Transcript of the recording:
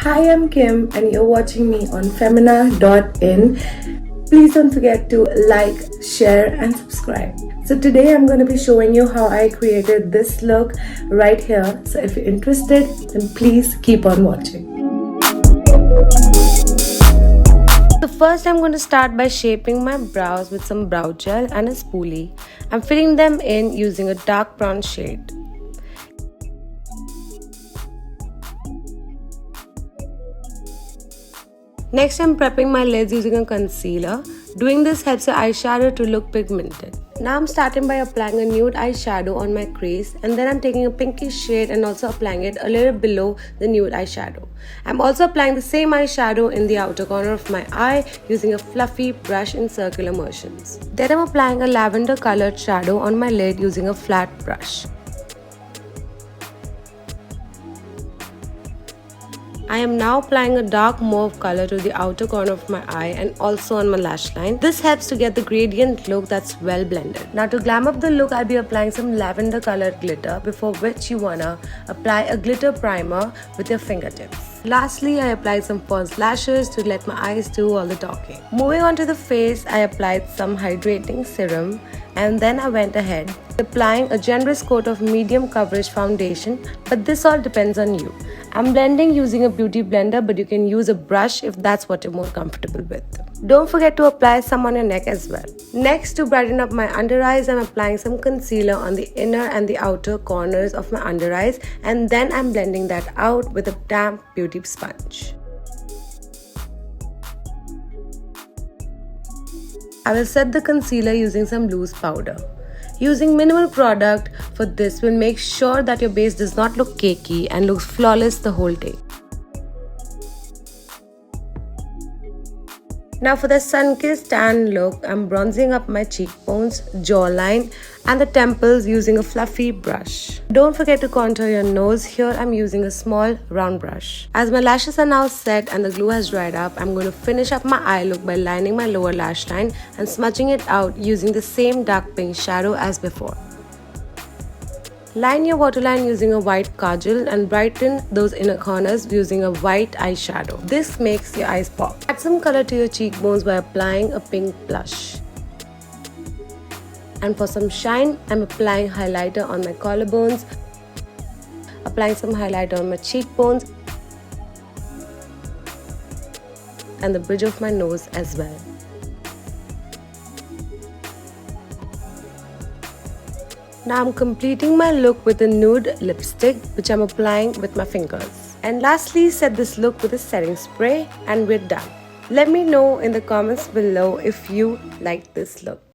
Hi, I'm Kim and you're watching me on Femina.in. Please don't forget to like, share and subscribe. So today I'm going to be showing you how I created this look right here. So if you're interested, then please keep on watching. So first I'm going to start by shaping my brows with some brow gel and a spoolie. I'm filling them in using a dark brown shade. Next, I'm prepping my lids using a concealer. Doing this helps your eyeshadow to look pigmented. Now I'm starting by applying a nude eyeshadow on my crease, and then I'm taking a pinkish shade and also applying it a little below the nude eyeshadow. I'm also applying the same eyeshadow in the outer corner of my eye using a fluffy brush in circular motions. Then I'm applying a lavender colored shadow on my lid using a flat brush. I am now applying a dark mauve color to the outer corner of my eye and also on my lash line. This helps to get the gradient look that's well blended. Now to glam up the look, I'll be applying some lavender colored glitter, before which you wanna apply a glitter primer with your fingertips. Lastly, I applied some false lashes to let my eyes do all the talking. Moving on to the face, I applied some hydrating serum and then I went ahead applying a generous coat of medium coverage foundation, but this all depends on you. I'm blending using a beauty blender, but you can use a brush if that's what you're more comfortable with. Don't forget to apply some on your neck as well. Next, to brighten up my under eyes, I'm applying some concealer on the inner and the outer corners of my under eyes, and then I'm blending that out with a damp beauty sponge. I will set the concealer using some loose powder. Using minimal product for this will make sure that your base does not look cakey and looks flawless the whole day. Now for the sun-kissed tan look, I'm bronzing up my cheekbones, jawline and the temples using a fluffy brush. Don't forget to contour your nose. Here I'm using a small round brush. As my lashes are now set and the glue has dried up, I'm going to finish up my eye look by lining my lower lash line and smudging it out using the same dark pink shadow as before. Line your waterline using a white kajal and brighten those inner corners using a white eyeshadow. This makes your eyes pop. Add some color to your cheekbones by applying a pink blush. And for some shine, I'm applying highlighter on my collarbones, applying some highlighter on my cheekbones and the bridge of my nose as well. Now I'm completing my look with a nude lipstick, which I'm applying with my fingers. And lastly, set this look with a setting spray and we're done. Let me know in the comments below if you like this look.